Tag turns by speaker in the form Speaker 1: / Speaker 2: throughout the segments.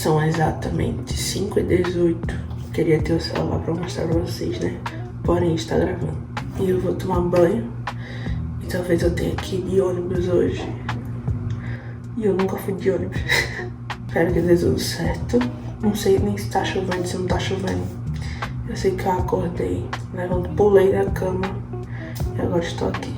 Speaker 1: São exatamente 5h18. Queria ter o celular pra mostrar pra vocês, né? Porém, está gravando. E eu vou tomar banho. E talvez eu tenha que ir de ônibus hoje. E eu nunca fui de ônibus. Espero que dê tudo certo. Não sei nem se tá chovendo, se não tá chovendo. Eu sei que eu acordei, pulei da cama. E agora estou aqui.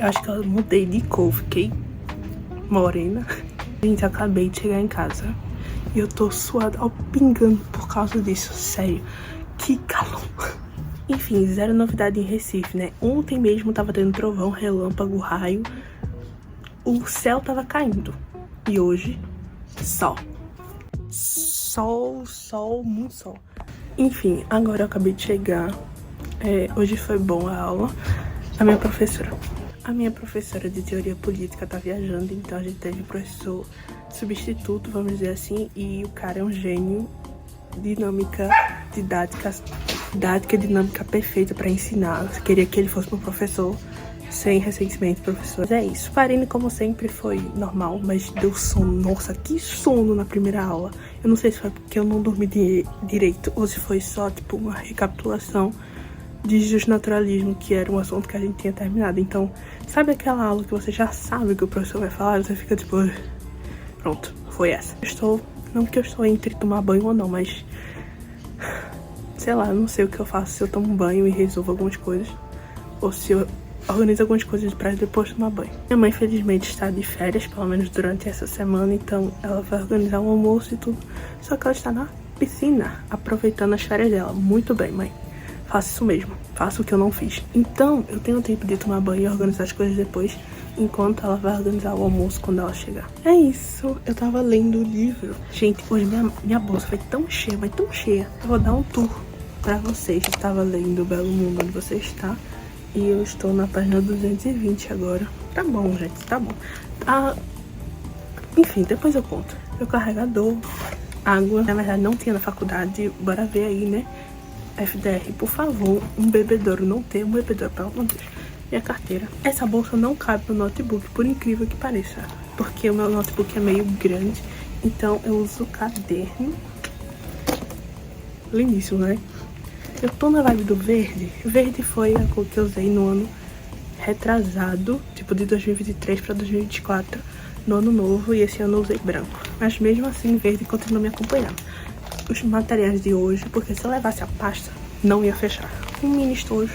Speaker 1: Eu acho que eu mudei de cor, fiquei morena. Gente, eu acabei de chegar em casa e eu tô suada ao pingando por causa disso, sério. Que calor. Enfim, zero novidade em Recife, né? Ontem mesmo tava tendo trovão, relâmpago, raio. O céu tava caindo. E hoje, sol. Sol, muito sol. Enfim, agora eu acabei de chegar. Hoje foi bom a aula. A minha professora de teoria política tá viajando, então a gente teve um professor substituto, vamos dizer assim, e o cara é um gênio, dinâmica perfeita pra ensinar. Eu queria que ele fosse meu professor, sem ressentimento, professor. Mas é isso. Farine, como sempre, foi normal, mas deu sono. Nossa, que sono na primeira aula. Eu não sei se foi porque eu não dormi direito, ou se foi só, tipo, uma recapitulação de justnaturalismo, que era um assunto que a gente tinha terminado. Então, sabe aquela aula que você já sabe o que o professor vai falar? Você fica tipo, pronto, foi essa. Não que eu estou entre tomar banho ou não, mas sei lá, eu não sei o que eu faço, se eu tomo banho e resolvo algumas coisas, ou se eu organizo algumas coisas pra depois tomar banho. Minha mãe, felizmente, está de férias, pelo menos durante essa semana, então ela vai organizar o almoço e tudo. Só que ela está na piscina, aproveitando as férias dela. Muito bem, mãe. Faço isso mesmo, faço o que eu não fiz. Então, eu tenho tempo de tomar banho e organizar as coisas depois, enquanto ela vai organizar o almoço quando ela chegar. É isso, eu tava lendo o livro. Gente, hoje minha bolsa foi tão cheia, mas tão cheia. Eu vou dar um tour pra vocês. Eu tava lendo O Belo Mundo Onde Você Está, e eu estou na página 220 agora. Tá bom, gente, tá bom. Enfim, depois eu conto. Meu carregador, água, na verdade não tinha na faculdade, bora ver aí, né? FDR, por favor, um bebedouro. Não tem um bebedouro, pelo amor de Deus. Minha carteira. Essa bolsa não cabe no notebook, por incrível que pareça, porque o meu notebook é meio grande, então eu uso caderno. Lindíssimo, né? Eu tô na vibe do verde. Verde foi a cor que eu usei no ano retrasado, tipo de 2023 pra 2024, no ano novo, e esse ano eu usei branco. Mas mesmo assim, verde continua me acompanhando. Os materiais de hoje, porque se eu levasse a pasta, não ia fechar. Um mini estojo.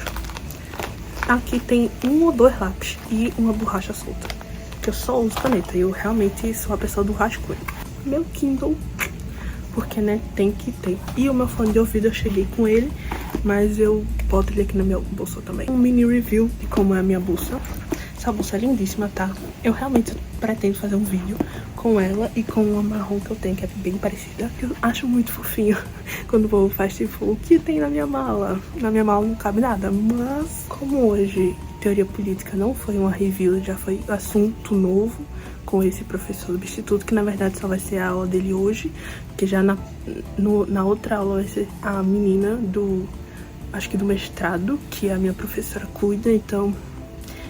Speaker 1: Aqui tem 1 ou 2 lápis e uma borracha solta, que eu só uso caneta. Eu realmente sou a pessoa do rascunho. Meu Kindle, porque, né, tem que ter. E o meu fone de ouvido, eu cheguei com ele, mas eu boto ele aqui na minha bolsa também. Um mini review de como é a minha bolsa. Essa bolsa é lindíssima, tá? Eu realmente pretendo fazer um vídeo com ela e com uma marrom que eu tenho, que é bem parecida. Eu acho muito fofinho quando o povo faz tipo, o que tem na minha mala? Na minha mala não cabe nada, mas como hoje teoria política não foi uma review, já foi assunto novo com esse professor substituto, que na verdade só vai ser a aula dele hoje, que já na outra aula vai ser a menina acho que do mestrado, que a minha professora cuida, então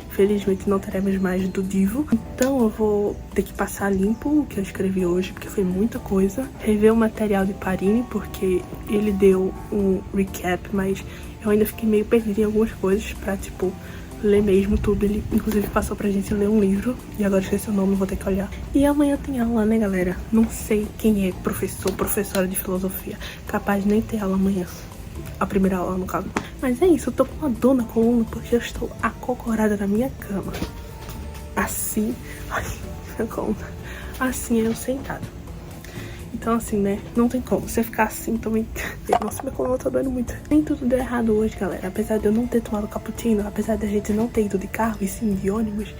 Speaker 1: felizmente não teremos mais do Divo. Então eu vou ter que passar limpo o que eu escrevi hoje, porque foi muita coisa. Rever o material de Farine, porque ele deu um recap, mas eu ainda fiquei meio perdida em algumas coisas pra, tipo, ler mesmo tudo. Ele, inclusive, passou pra gente ler um livro. E agora esqueci o nome, vou ter que olhar. E amanhã tem aula, né, galera? Não sei quem é professora de filosofia. Capaz de nem ter aula amanhã. A primeira aula, no caso. Mas é isso, eu tô com uma dor na coluna porque eu estou acocorada na minha cama. Assim... Ai, minha coluna. Assim eu sentada. Então assim, né, não tem como. Você ficar assim também... Nossa, minha coluna tá doendo muito. Nem tudo deu errado hoje, galera. Apesar de eu não ter tomado cappuccino, apesar de a gente não ter ido de carro e sim de ônibus,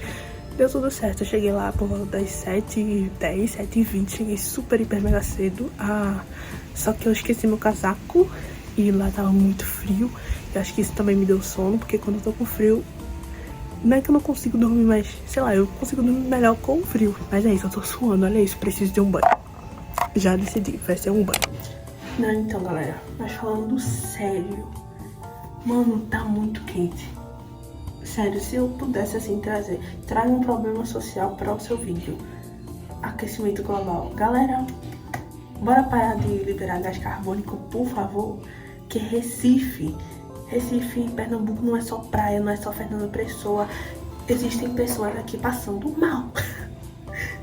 Speaker 1: deu tudo certo. Eu cheguei lá por volta das 7h10, 7h20. Cheguei super, hiper, mega cedo. Só que eu esqueci meu casaco e lá tava muito frio. Eu acho que isso também me deu sono, porque quando eu tô com frio... Não é que eu não consigo dormir, mas, sei lá, eu consigo dormir melhor com o frio. Mas é isso, eu tô suando, olha isso, preciso de um banho. Já decidi, vai ser um banho. Não, então, galera, mas falando sério, mano, tá muito quente. Sério, se eu pudesse, assim, traga um problema social para o seu vídeo. Aquecimento global. Galera, bora parar de liberar gás carbônico, por favor, que Recife, Pernambuco não é só praia, não é só Fernando Pessoa. Existem pessoas aqui passando mal.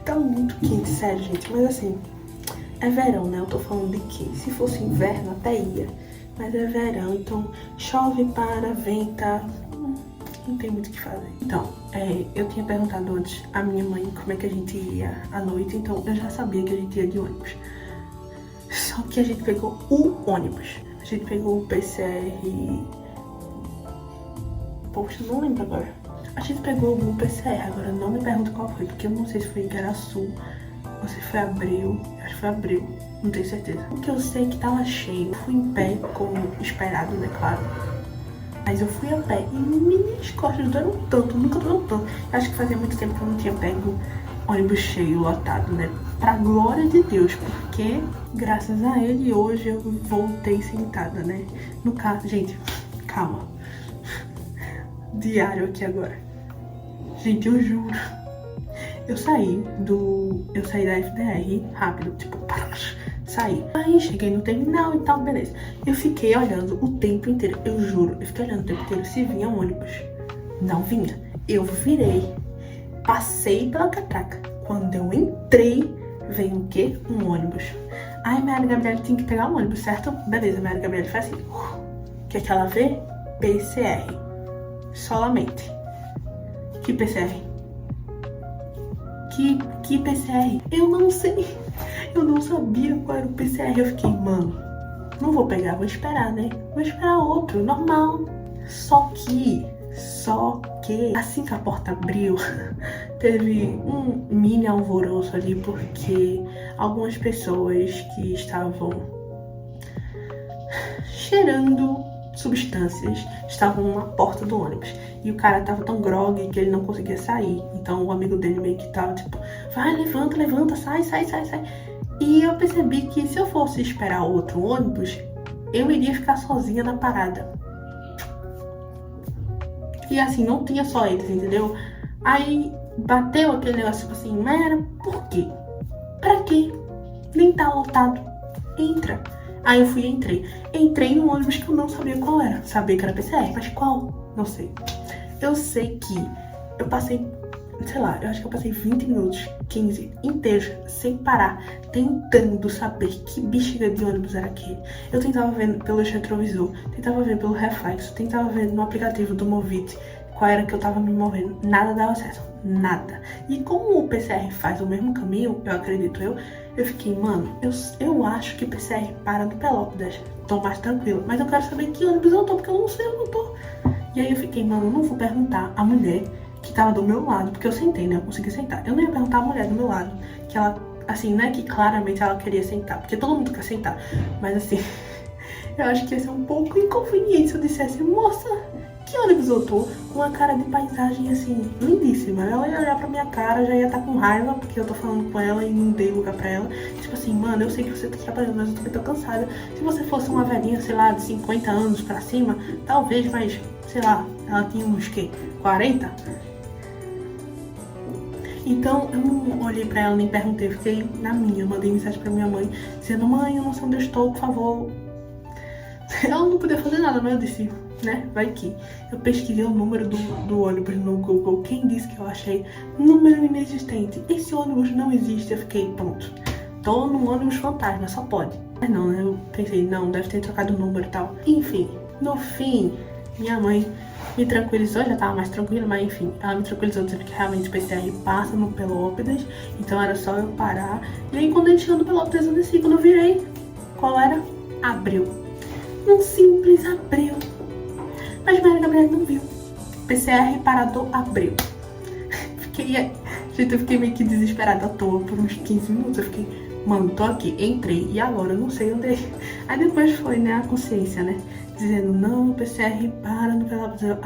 Speaker 1: Tá muito quente, sério, gente. Mas assim, é verão, né? Eu tô falando de que se fosse inverno até ia. Mas é verão, então chove, venta. Não tem muito o que fazer. Então, eu tinha perguntado antes à minha mãe como é que a gente ia à noite. Então eu já sabia que a gente ia de ônibus. Só que a gente pegou o ônibus. A gente pegou o PCR... Poxa, não lembro agora. A gente pegou o PCR, agora não me pergunto qual foi, porque eu não sei se foi Igaraçu ou se foi Abril. Acho que foi Abril, não tenho certeza. Porque eu sei que tava cheio. Fui em pé, como esperado, né, claro. Mas eu fui a pé e minhas costas doeram tanto, nunca doeram tanto. Acho que fazia muito tempo que eu não tinha pego ônibus cheio, lotado, né? Pra glória de Deus, porque graças a ele hoje eu voltei sentada, né? No carro, gente, calma. Diário aqui agora. Gente, eu juro. Eu saí da FDR rápido, tipo, saí. Aí cheguei no terminal e tal, beleza. Eu fiquei olhando o tempo inteiro, eu juro. Eu fiquei olhando o tempo inteiro se vinha um ônibus. Não vinha. Eu virei, passei pela catraca. Quando eu entrei, veio o quê? Um ônibus. Aí Maria Gabriela tinha que pegar um ônibus, certo? Beleza, Maria Gabriela faz assim. O que é que ela vê? PCR. Solamente. Que PCR? Que PCR? Eu não sei. Eu não sabia qual era o PCR. Eu fiquei, mano, não vou pegar, vou esperar, né? Vou esperar outro, normal. Só que, assim que a porta abriu, teve um mini alvoroço ali, porque algumas pessoas que estavam cheirando substâncias estavam na porta do ônibus. E o cara tava tão grogue que ele não conseguia sair. Então o amigo dele meio que tava tipo, vai, levanta, sai. E eu percebi que se eu fosse esperar outro ônibus, eu iria ficar sozinha na parada. E assim, não tinha só eles, entendeu? Aí bateu aquele negócio tipo assim, mas era por quê? Pra quê? Nem tá lotado. Entra. Aí eu fui e entrei num ônibus que eu não sabia qual era. Sabia que era PCR, mas qual? Não sei. Eu sei que eu passei, sei lá, eu acho que eu passei 20 minutos, 15 inteiros, sem parar, tentando saber que bexiga de ônibus era aquele. Eu tentava ver pelo retrovisor, tentava ver pelo reflexo, tentava ver no aplicativo do Movit qual era que eu tava me movendo. Nada dava certo, nada. E como o PCR faz o mesmo caminho, eu acredito eu fiquei, mano, eu acho que o PCR para no Pelópidas. Tô mais tranquila, mas eu quero saber que ônibus eu tô, porque eu não sei onde eu tô. E aí eu fiquei, mano, eu não vou perguntar a mulher que tava do meu lado, porque eu sentei, né? Eu consegui sentar. Eu não ia perguntar a mulher do meu lado, que ela, assim, não é que claramente ela queria sentar, porque todo mundo quer sentar. Mas assim, eu acho que ia ser um pouco inconveniente se eu dissesse, moça, que ônibus eu tô? Com uma cara de paisagem, assim, lindíssima. Ela ia olhar pra minha cara, já ia estar com raiva, porque eu tô falando com ela e não dei lugar pra ela. Tipo assim, mano, eu sei que você tá trabalhando, mas eu também tô cansada. Se você fosse uma velhinha, sei lá, de 50 anos pra cima, talvez, mas, sei lá, ela tinha uns, 40? Então, eu não olhei pra ela, nem perguntei, eu fiquei na minha. Eu mandei mensagem pra minha mãe, dizendo, mãe, eu não sei onde eu estou, por favor. Ela não podia fazer nada, mas eu disse, né? Vai que. Eu pesquisei o número do ônibus no Google. Quem disse que eu achei número inexistente? Esse ônibus não existe. Eu fiquei, pronto. Tô num ônibus fantasma, só pode. Mas não, né? Eu pensei, não, deve ter trocado o número e tal. Enfim, no fim, minha mãe me tranquilizou, já tava mais tranquila, mas enfim, ela me tranquilizou dizendo que realmente o PCR passa no Pelópidas, então era só eu parar. E aí quando a gente chegou no Pelópidas eu desci, quando eu virei, qual era? Abril. Um simples Abril. Mas Maria Gabriela não viu. PCR parado Abril. Gente, eu fiquei meio que desesperada à toa por uns 15 minutos, eu fiquei, mano, tô aqui, entrei, e agora? Eu não sei onde é. Aí depois foi, né, a consciência, né? Dizendo, não, o PCR para no Pelópidas. É.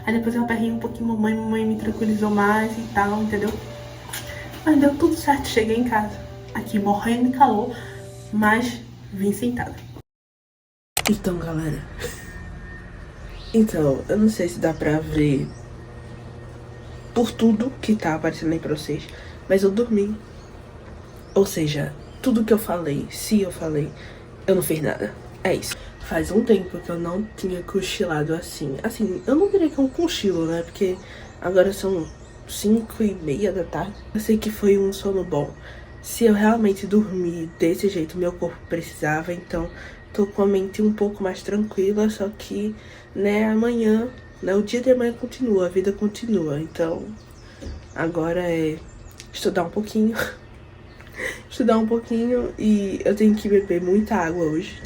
Speaker 1: Aí depois eu aperrei um pouquinho, mamãe me tranquilizou mais e tal, entendeu? Mas deu tudo certo, cheguei em casa, aqui morrendo de calor, mas vim sentada. Então, galera, eu não sei se dá pra ver por tudo que tá aparecendo aí pra vocês, mas eu dormi. Ou seja, tudo que eu falei, se eu falei, eu não fiz nada. É isso. Faz um tempo que eu não tinha cochilado assim. Assim, eu não diria que é um cochilo, né? Porque agora são 5:30 da tarde. Eu sei que foi um sono bom. Se eu realmente dormir desse jeito, meu corpo precisava. Então, tô com a mente um pouco mais tranquila. Só que, né, amanhã, né, o dia de amanhã continua, a vida continua. Então, agora é estudar um pouquinho. Estudar um pouquinho e eu tenho que beber muita água hoje.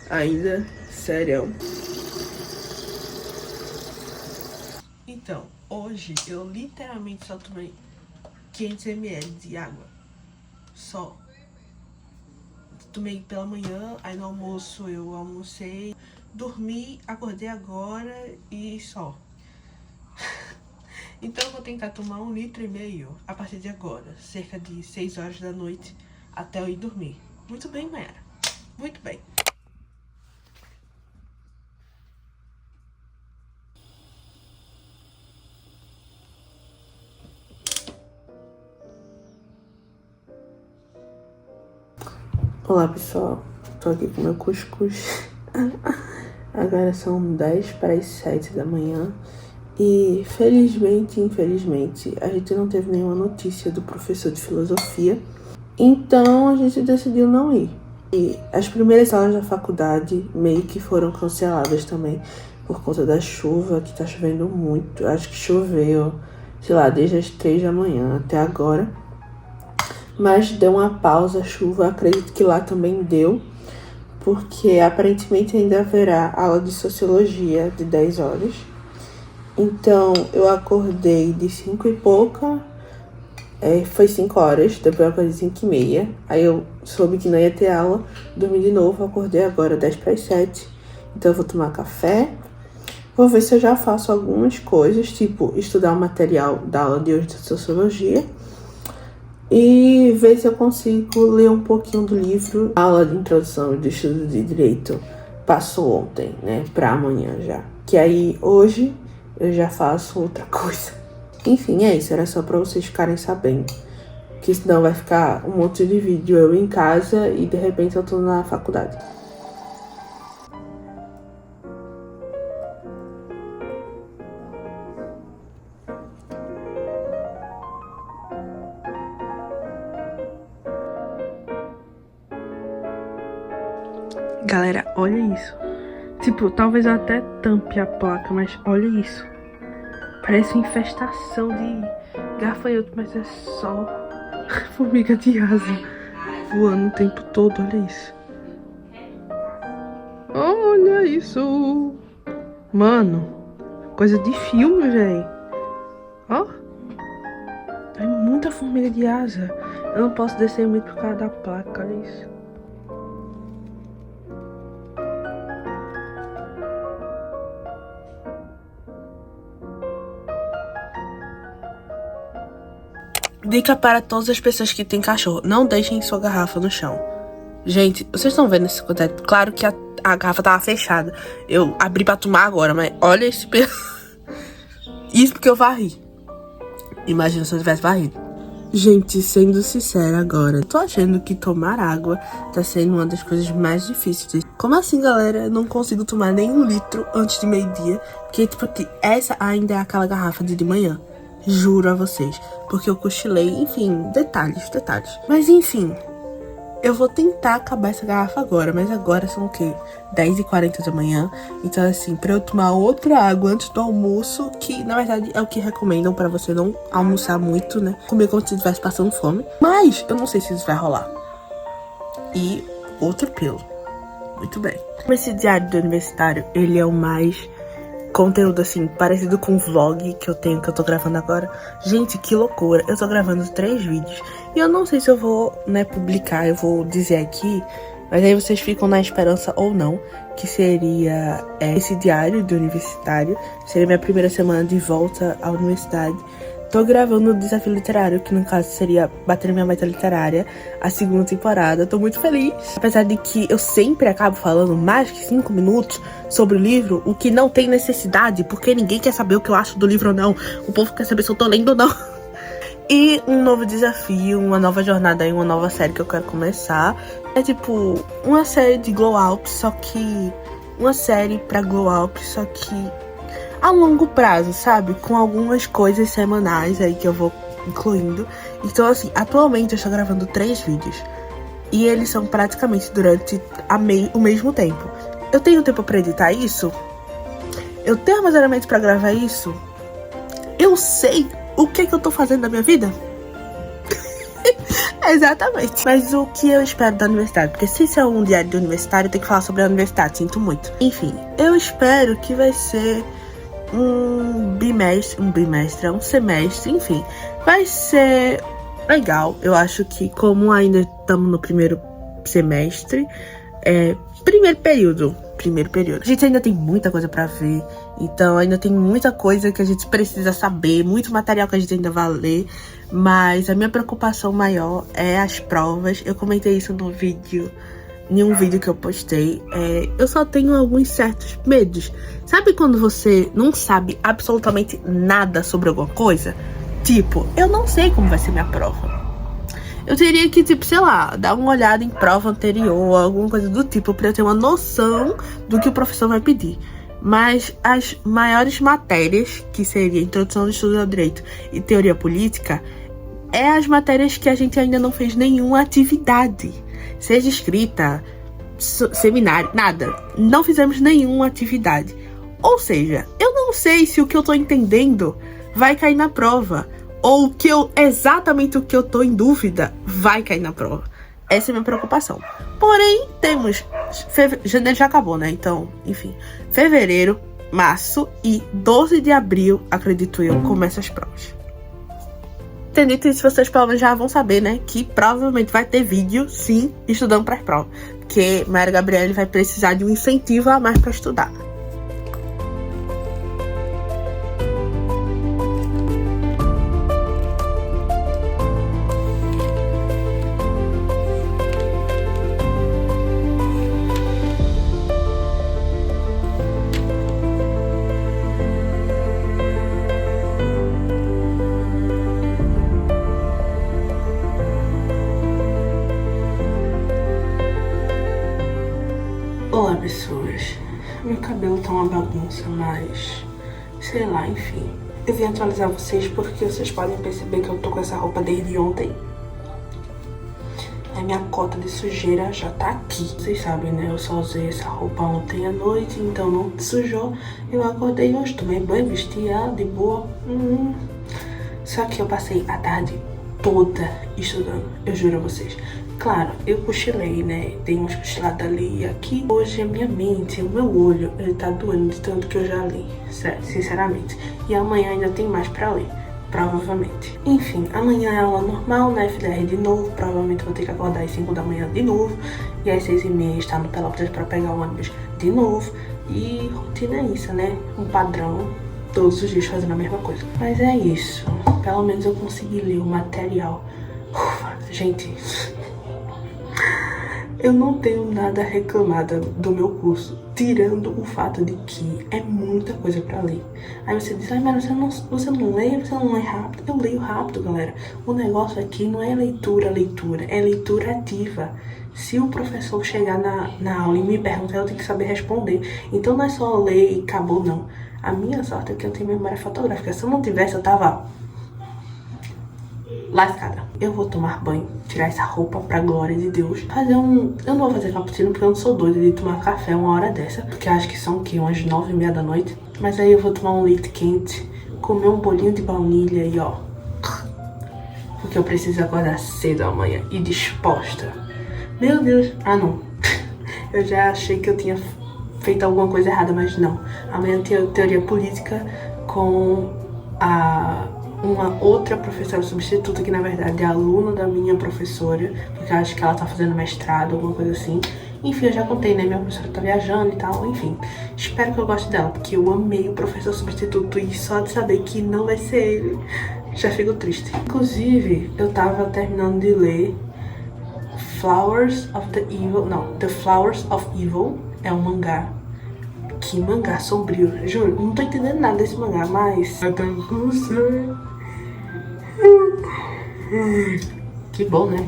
Speaker 1: Ainda, sério. Então, hoje eu literalmente só tomei 500 ml de água. Só. Tomei pela manhã, aí no almoço eu almocei, dormi, acordei agora e só. Então eu vou tentar tomar 1,5 litro a partir de agora, cerca de 6 horas da noite, até eu ir dormir. Muito bem, Mayara. Muito bem. Olá, pessoal. Tô aqui com meu cuscuz. Agora são 10:50 da manhã. E felizmente, infelizmente, a gente não teve nenhuma notícia do professor de filosofia. Então a gente decidiu não ir. E as primeiras aulas da faculdade meio que foram canceladas também por conta da chuva, que tá chovendo muito. Acho que choveu, sei lá, desde as 3 da manhã até agora. Mas deu uma pausa a chuva, acredito que lá também deu, porque aparentemente ainda haverá aula de sociologia de 10 horas. Então eu acordei de 5 e pouca, foi 5 horas, depois eu acordei 5:30, aí eu soube que não ia ter aula, dormi de novo, acordei agora 6:50, então eu vou tomar café, vou ver se eu já faço algumas coisas, tipo estudar o material da aula de hoje de sociologia, e ver se eu consigo ler um pouquinho do livro. A aula de introdução de estudo de direito passou ontem, né, pra amanhã já, que aí hoje eu já faço outra coisa. Enfim, é isso, era só pra vocês ficarem sabendo, que senão vai ficar um monte de vídeo eu em casa e de repente eu tô na faculdade. Galera, olha isso. Tipo, talvez eu até tampe a placa, mas olha isso. Parece uma infestação de gafanhoto, mas é só formiga de asa voando o tempo todo, olha isso. Olha isso. Mano, coisa de filme, velho. Ó. Tem muita formiga de asa. Eu não posso descer muito por causa da placa, olha isso. Dica para todas as pessoas que têm cachorro: não deixem sua garrafa no chão. Gente, vocês estão vendo esse conteúdo? Claro que a garrafa tava fechada. Eu abri pra tomar agora, mas olha esse Isso porque eu varri. Imagina se eu tivesse varrido. Gente, sendo sincera agora, tô achando que tomar água tá sendo uma das coisas mais difíceis Como assim, galera? Eu não consigo tomar nem 1 litro antes de meio-dia. Porque, tipo, essa ainda é aquela garrafa de manhã. Juro a vocês. Porque eu cochilei, enfim, detalhes. Mas, enfim, eu vou tentar acabar essa garrafa agora. Mas agora são o quê? 10h40 da manhã. Então, assim, pra eu tomar outra água antes do almoço, que, na verdade, é o que recomendam pra você não almoçar muito, né? Comer como se estivesse passando fome. Mas, eu não sei se isso vai rolar. E outro pelo. Muito bem. Esse diário do universitário, ele é o mais conteúdo, assim, parecido com o vlog que eu tenho, que eu tô gravando agora. Gente, que loucura. Eu tô gravando 3 vídeos. E eu não sei se eu vou, né, publicar, eu vou dizer aqui. Mas aí vocês ficam na esperança ou não, que seria esse diário do universitário. Seria minha primeira semana de volta à universidade. Tô gravando o Desafio Literário, que no caso seria Bater Minha Meta Literária, a 2ª temporada. Tô muito feliz. Apesar de que eu sempre acabo falando mais que 5 minutos sobre o livro, o que não tem necessidade, porque ninguém quer saber o que eu acho do livro ou não. O povo quer saber se eu tô lendo ou não. E um novo desafio, uma nova jornada e uma nova série que eu quero começar. É tipo uma série de Glow Up, só que... uma série pra Glow Up, só que... a longo prazo, sabe? Com algumas coisas semanais aí que eu vou incluindo. Então, assim, atualmente eu estou gravando 3 vídeos. E eles são praticamente durante o mesmo tempo. Eu tenho tempo pra editar isso? Eu tenho armazenamento pra gravar isso? Eu sei o que eu tô fazendo na minha vida? Exatamente. Mas o que eu espero da universidade? Porque se isso é um diário de universitário, eu tenho que falar sobre a universidade, sinto muito. Enfim, eu espero que vai ser... um semestre, enfim, vai ser legal. Eu acho que, como ainda estamos no primeiro semestre, primeiro período, a gente ainda tem muita coisa pra ver, então ainda tem muita coisa que a gente precisa saber, muito material que a gente ainda vai ler, mas a minha preocupação maior é as provas. Eu comentei isso em um vídeo que eu postei. Eu só tenho alguns certos medos. Sabe quando você não sabe absolutamente nada sobre alguma coisa? Tipo, eu não sei como vai ser minha prova. Eu teria que, tipo, sei lá, dar uma olhada em prova anterior, alguma coisa do tipo, pra eu ter uma noção do que o professor vai pedir. Mas as maiores matérias, que seria Introdução ao Estudo do Direito e Teoria Política, as matérias que a gente ainda não fez nenhuma atividade. Seja escrita, seminário, nada. Não fizemos nenhuma atividade. Ou seja, eu não sei se o que eu tô entendendo vai cair na prova. Ou exatamente o que eu tô em dúvida vai cair na prova. Essa é a minha preocupação. Porém, temos... janeiro já acabou, né? Então, enfim. Fevereiro, março e 12 de abril, acredito eu, começam as provas. Entendi que se vocês provavelmente já vão saber, né? Que provavelmente vai ter vídeo, sim, estudando para as provas. Porque Maria Gabriele vai precisar de um incentivo a mais para estudar. Olá, pessoas. Meu cabelo tá uma bagunça, mas... sei lá, enfim. Eu vim atualizar vocês porque vocês podem perceber que eu tô com essa roupa desde ontem. A minha cota de sujeira já tá aqui. Vocês sabem, né? Eu só usei essa roupa ontem à noite, então não sujou. Eu acordei hoje, tomei banho, vesti ela de boa. Só que eu passei a tarde toda estudando, eu juro a vocês. Claro, eu cochilei, né? Dei umas cochiladas ali e aqui. Hoje a minha mente, o meu olho, ele tá doendo de tanto que eu já li, sério, sinceramente. E amanhã ainda tem mais pra ler, provavelmente. Enfim, amanhã é aula normal, na FDR de novo. Provavelmente vou ter que acordar às 5 da manhã de novo. E às 6h30 estar no Pelotas pra pegar o ônibus de novo. E rotina é isso, né? Um padrão, todos os dias fazendo a mesma coisa. Mas é isso, pelo menos eu consegui ler o material. Gente... Eu não tenho nada a reclamar do meu curso, tirando o fato de que é muita coisa pra ler. Aí você diz, ai, mas você não lê? Você não lê rápido? Eu leio rápido, galera. O negócio aqui não é leitura, é leitura ativa. Se o professor chegar na aula e me perguntar, eu tenho que saber responder. Então não é só ler e acabou, não. A minha sorte é que eu tenho memória fotográfica. Se eu não tivesse, eu tava lascada. Eu vou tomar banho, tirar essa roupa pra glória de Deus. Eu não vou fazer cappuccino porque eu não sou doida de tomar café uma hora dessa. Porque acho que são o quê? Umas 9h30 da noite. Mas aí eu vou tomar um leite quente, comer um bolinho de baunilha e ó. Porque eu preciso acordar cedo amanhã e disposta. Meu Deus. Ah, não. Eu já achei que eu tinha feito alguma coisa errada, mas não. Amanhã tem teoria política com uma outra professora substituta, que na verdade é aluna da minha professora, porque eu acho que ela tá fazendo mestrado, alguma coisa assim. Enfim, eu já contei, né? Minha professora tá viajando e tal, enfim. Espero que eu goste dela, porque eu amei o professor substituto e só de saber que não vai ser ele, já fico triste. Inclusive, eu tava terminando de ler The Flowers of Evil, é um mangá. Que mangá sombrio, juro, não tô entendendo nada desse mangá, mas eu tô com você. Que bom, né?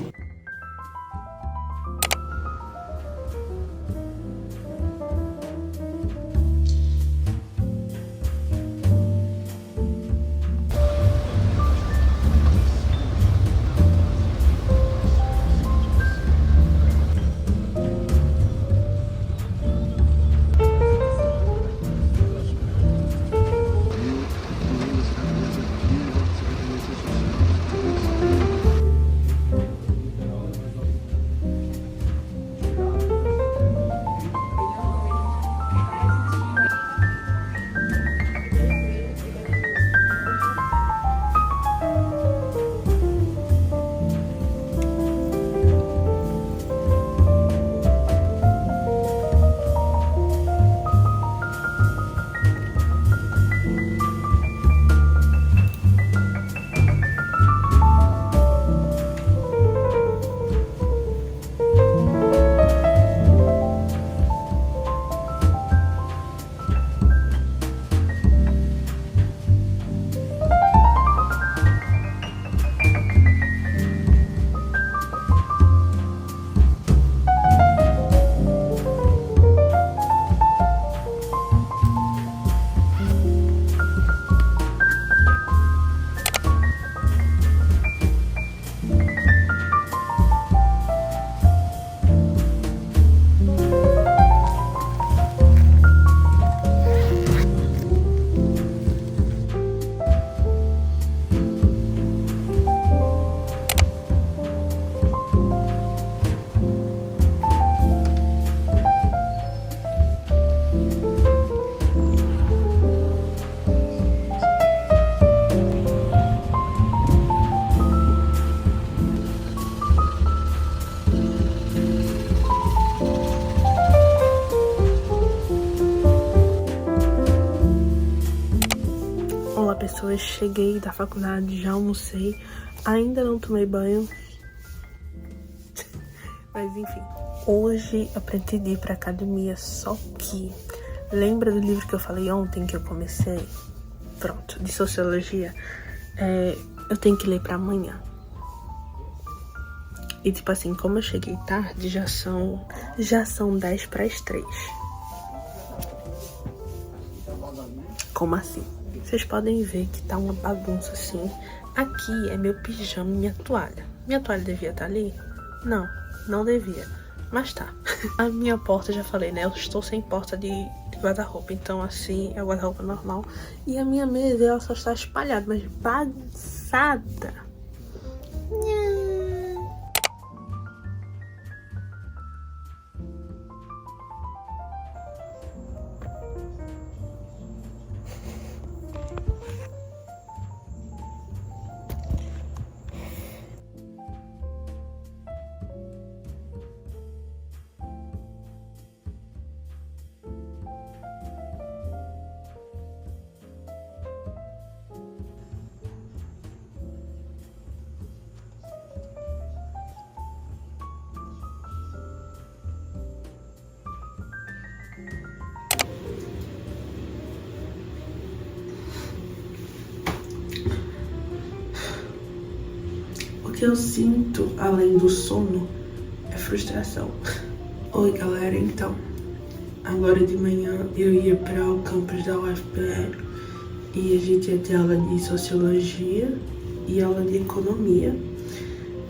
Speaker 1: Olá pessoas, cheguei da faculdade, já almocei, ainda não tomei banho, mas enfim. Hoje eu pretendi ir pra academia, só que lembra do livro que eu falei ontem que eu comecei? Pronto, de sociologia, eu tenho que ler pra amanhã. E tipo assim, como eu cheguei tarde, já são 2:50. Como assim? Vocês podem ver que tá uma bagunça assim. Aqui é meu pijama e minha toalha. Minha toalha devia estar ali? Não, não devia. Mas tá. A minha porta, já falei, né? Eu estou sem porta de guarda-roupa. Então assim, é o guarda-roupa normal. E a minha mesa, ela só está espalhada, mas bagunçada. que eu sinto, além do sono, é frustração. Oi, galera, então. Agora de manhã eu ia para o campus da UFPE e a gente ia ter aula de Sociologia e aula de Economia.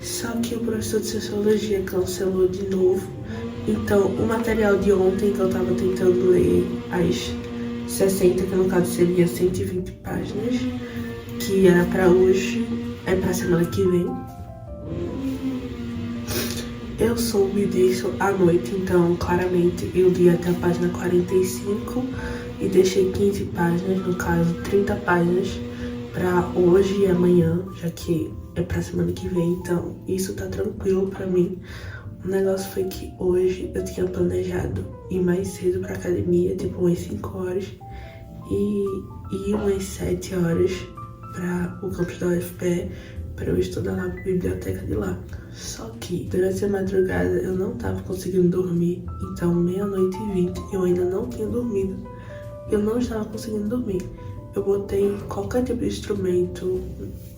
Speaker 1: Só que o professor de Sociologia cancelou de novo. Então, o material de ontem que eu tava tentando ler, as 60, que no caso seria 120 páginas, que era pra hoje, é pra semana que vem. Eu soube disso à noite, então claramente eu li até a página 45 e deixei 15 páginas, no caso 30 páginas, pra hoje e amanhã, já que é pra semana que vem, então isso tá tranquilo pra mim. O negócio foi que hoje eu tinha planejado ir mais cedo pra academia, tipo umas 5 horas, e ir umas 7 horas para o campus da UFPE para eu estudar na biblioteca de lá. Só que durante a madrugada eu não tava conseguindo dormir, então 00:20 eu ainda não tinha dormido. Eu não estava conseguindo dormir. Eu botei qualquer tipo de instrumento,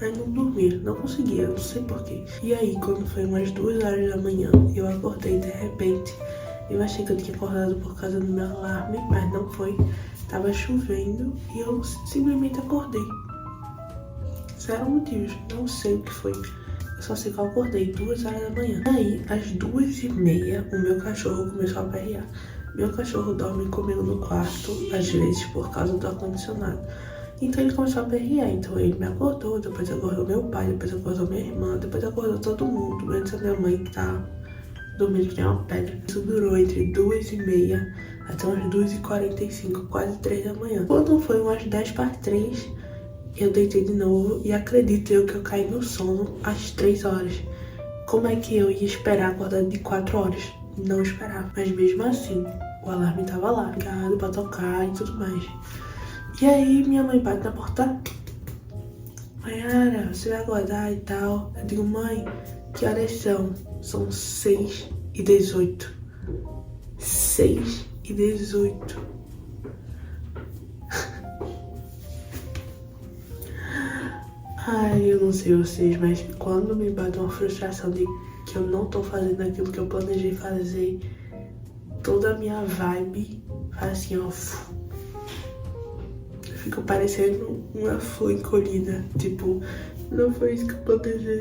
Speaker 1: mas não dormia, não conseguia, não sei porquê. E aí, quando foi umas 2 horas da manhã, eu acordei de repente. Eu achei que eu tinha acordado por causa do meu alarme, mas não foi. Tava chovendo e eu simplesmente acordei. Zero motivos, não sei o que foi. Eu só sei que eu acordei 2 horas da manhã. Aí, às 2:30, o meu cachorro começou a perrear. Meu cachorro dorme comigo no quarto, às vezes por causa do ar-condicionado. Então ele começou a perrear, então ele me acordou, depois acordou meu pai, depois acordou minha irmã, depois acordou todo mundo, menos a minha mãe que tá dormindo que nem uma pedra. Isso durou entre 2:30 até umas 2:45, quase 3 da manhã. Quando foi umas 10:03, eu deitei de novo e acredito eu que eu caí no sono às 3 horas. Como é que eu ia esperar acordar de 4 horas? Não esperava. Mas mesmo assim, o alarme tava lá, ligado pra tocar e tudo mais. E aí minha mãe bate na porta. Mayara, você vai acordar e tal? Eu digo, mãe, que horas são? São 6:18. 6:18. Ai, eu não sei vocês, mas quando me bate uma frustração de que eu não tô fazendo aquilo que eu planejei fazer, toda a minha vibe faz assim, ó. Eu fico parecendo uma flor encolhida. Tipo, não foi isso que eu planejei.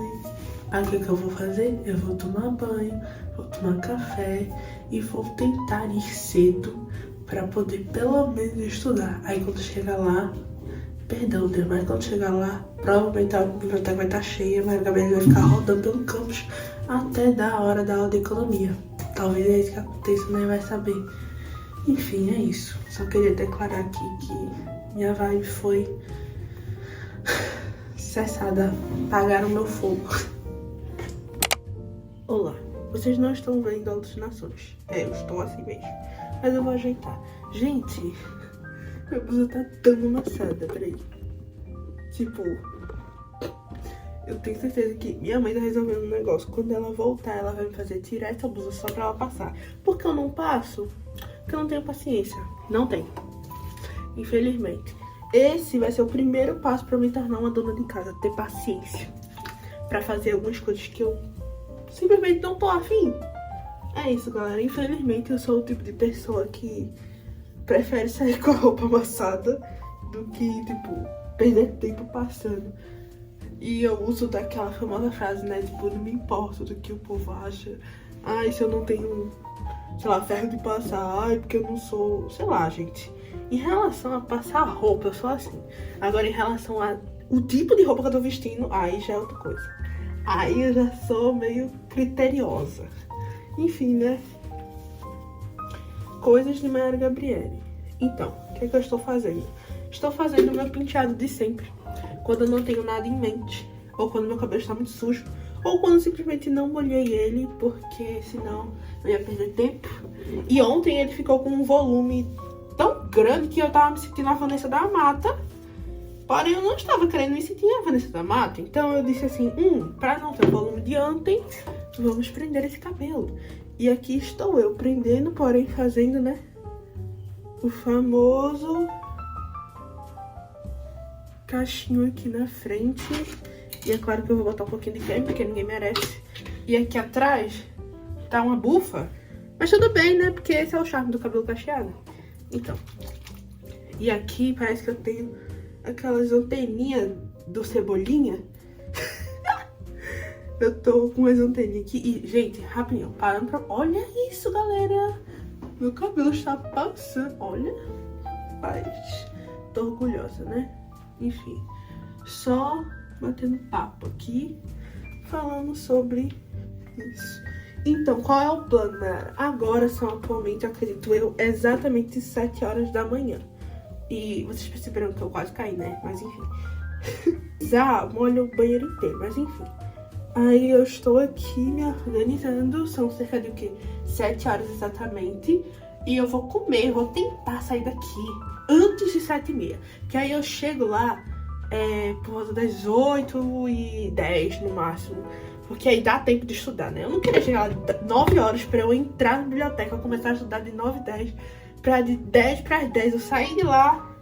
Speaker 1: Aí o que eu vou fazer? Eu vou tomar banho, vou tomar café e vou tentar ir cedo pra poder pelo menos estudar. Aí quando chegar lá, perdão, Deus, mas quando chegar lá, provavelmente a biblioteca vai estar cheia, mas a Gabriela vai ficar rodando pelo campus até dar a hora da aula de economia. Talvez é isso que aconteça, nem vai saber. Enfim, é isso. Só queria declarar aqui que minha vibe foi cessada. Apagaram meu fogo. Olá, vocês não estão vendo alucinações. É, eu estou assim mesmo. Mas eu vou ajeitar. Gente, minha blusa tá tão amassada, peraí. Tipo, eu tenho certeza que minha mãe tá resolvendo um negócio. Quando ela voltar, ela vai me fazer tirar essa blusa só pra ela passar. Por que eu não passo? Porque eu não tenho paciência. Não tenho. Infelizmente. Esse vai ser o primeiro passo pra me tornar uma dona de casa. Ter paciência. Pra fazer algumas coisas que eu simplesmente não tô afim. É isso, galera. Infelizmente, eu sou o tipo de pessoa que prefere sair com a roupa amassada do que, tipo, perder tempo passando. E eu uso daquela famosa frase, né? Tipo, não me importo do que o povo acha. Ai, se eu não tenho, sei lá, ferro de passar. Ai, porque eu não sou... Sei lá, gente. Em relação a passar roupa, eu sou assim. Agora, em relação a o tipo de roupa que eu tô vestindo, aí já é outra coisa. Aí eu já sou meio criteriosa. Enfim, né? Coisas de Mayara Gabriele. Então, o que é que eu estou fazendo? Estou fazendo o meu penteado de sempre. Quando eu não tenho nada em mente. Ou quando meu cabelo está muito sujo. Ou quando simplesmente não molhei ele, porque senão eu ia perder tempo. E ontem ele ficou com um volume tão grande que eu tava me sentindo a Vanessa da Mata. Porém, eu não estava querendo me sentir a Vanessa da Mata. Então eu disse assim, pra não ter o volume de ontem, vamos prender esse cabelo. E aqui estou eu prendendo, porém fazendo, né, o famoso cachinho aqui na frente. E é claro que eu vou botar um pouquinho de creme, porque ninguém merece. E aqui atrás tá uma bufa. Mas tudo bem, né? Porque esse é o charme do cabelo cacheado. Então. E aqui parece que eu tenho aquelas anteninhas do Cebolinha. Eu tô com as anteninhas aqui. E, gente, rapidinho, parando pra... Olha isso, galera. Meu cabelo está passando. Olha. Rapaz, tô orgulhosa, né? Enfim. Só batendo papo aqui. Falando sobre isso. Então, qual é o plano, Mayara? Agora são atualmente, acredito eu, exatamente 7 horas da manhã. E vocês perceberam que eu quase caí, né? Mas enfim. Já molho o banheiro inteiro, mas enfim. Aí eu estou aqui me organizando. São cerca de o quê? 7 horas exatamente. E eu vou comer, vou tentar sair daqui antes de 7h30. Que aí eu chego lá por volta das 8h10 no máximo. Porque aí dá tempo de estudar, né? Eu não queria chegar lá 9 horas pra eu entrar na biblioteca, começar a estudar de 9h10, pra de 10 para as 10 eu sair de lá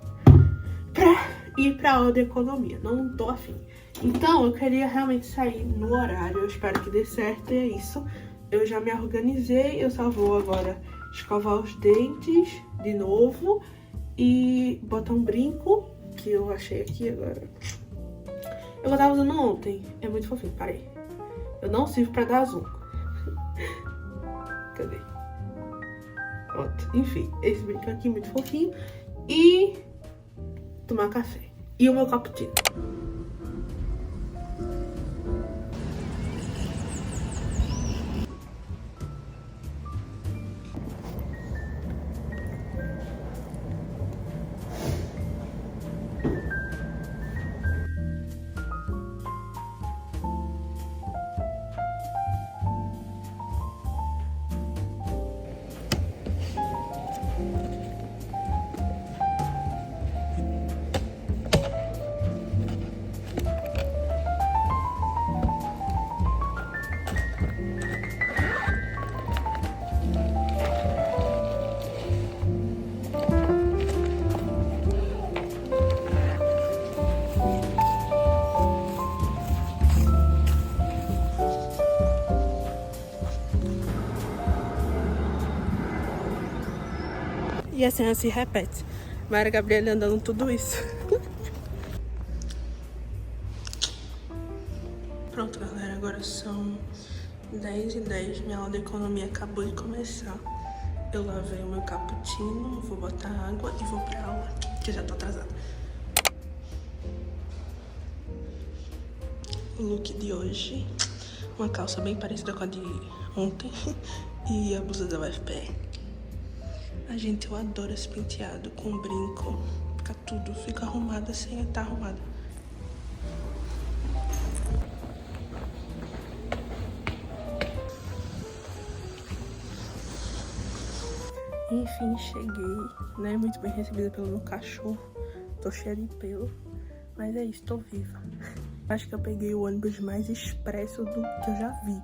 Speaker 1: pra ir pra aula de economia. Não tô afim. Então, eu queria realmente sair no horário. Eu espero que dê certo e é isso. Eu já me organizei. Eu só vou agora escovar os dentes de novo e botar um brinco que eu achei aqui agora. Eu tava usando ontem. É muito fofinho. Parei. Eu não sirvo pra dar zoom. Cadê? Pronto. Enfim, esse brinco aqui é muito fofinho. E tomar café. E o meu cappuccino. E a cena se repete. Mayara e Gabriela andando tudo isso. Pronto, galera. Agora são 10h10. Minha aula de economia acabou de começar. Eu lavei o meu cappuccino, vou botar água e vou pra aula, que eu já tô atrasada. O look de hoje. Uma calça bem parecida com a de ontem. E a blusa da UFPR. A gente, eu adoro esse penteado com brinco. Fica tudo, fica arrumada sem estar arrumada. Enfim, cheguei, né? Muito bem recebida pelo meu cachorro. Tô cheia de pelo. Mas é isso, tô viva. Acho que eu peguei o ônibus mais expresso do que eu já vi.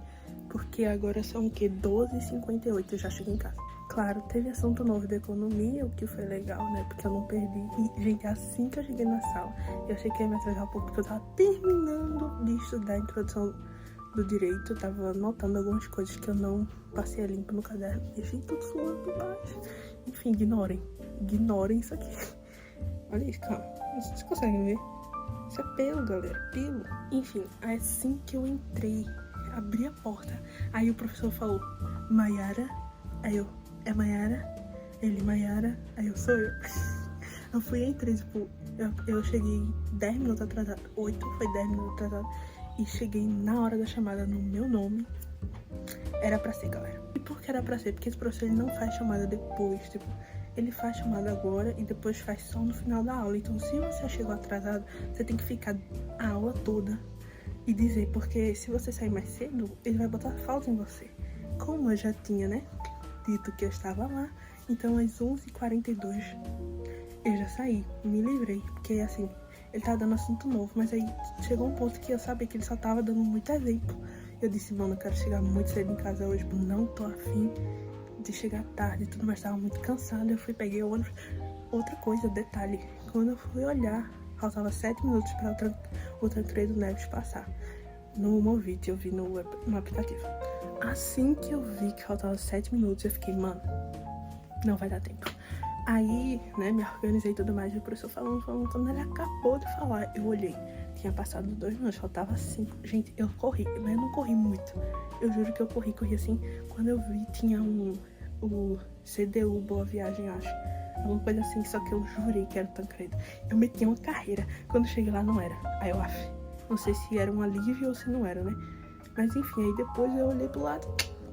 Speaker 1: Porque agora são o quê? 12h58, eu já cheguei em casa. Claro, teve assunto novo da economia, o que foi legal, né? Porque eu não perdi. E, gente, assim que eu cheguei na sala, eu achei que ia me atrasar um pouco, porque eu tava terminando de estudar a introdução do direito. Eu tava anotando algumas coisas que eu não passei a limpo no caderno. E achei tudo suando baixo. Enfim, ignorem. Ignorem isso aqui. Olha isso, calma. Vocês conseguem ver? Isso é pelo, galera. Pelo. Enfim, assim que eu entrei, abri a porta. Aí o professor falou, Mayara. Aí eu, é Mayara? Ele, Mayara? Aí eu, sou eu. Eu fui, entrei, tipo, eu cheguei 10 minutos atrasado. 8, foi 10 minutos atrasado. E cheguei na hora da chamada no meu nome. Era pra ser, galera. E por que era pra ser? Porque esse professor, ele não faz chamada depois, tipo, ele faz chamada agora e depois faz só no final da aula. Então, se você chegou atrasado, você tem que ficar a aula toda e dizer, porque se você sair mais cedo, ele vai botar falta em você. Como eu já tinha, né, dito que eu estava lá, então às 11h42 eu já saí, me livrei, porque assim, ele tava dando assunto novo, mas aí chegou um ponto que eu sabia que ele só tava dando muito exemplo. Eu disse, mano, eu quero chegar muito cedo em casa hoje, não tô afim de chegar tarde e tudo, mas tava muito cansada. Eu fui, peguei o ônibus. Outra coisa, detalhe, quando eu fui olhar Faltava 7 minutos para o Tancredo Neves passar. No Movit, eu vi no aplicativo. Assim que eu vi que faltava 7 minutos, eu fiquei, mano, não vai dar tempo. Aí, né, me organizei e tudo mais, e o professor falando, quando ele acabou de falar, eu olhei. Tinha passado 2 minutos, faltava 5. Gente, eu corri, mas eu não corri muito. Eu juro que eu corri assim. Quando eu vi, tinha o CDU Boa Viagem, acho. Alguma coisa assim, só que eu jurei que era o Tancredo. Eu meti uma carreira. Quando cheguei lá, não era. Aí eu, não sei se era um alívio ou se não era, né? Mas enfim, aí depois eu olhei pro lado,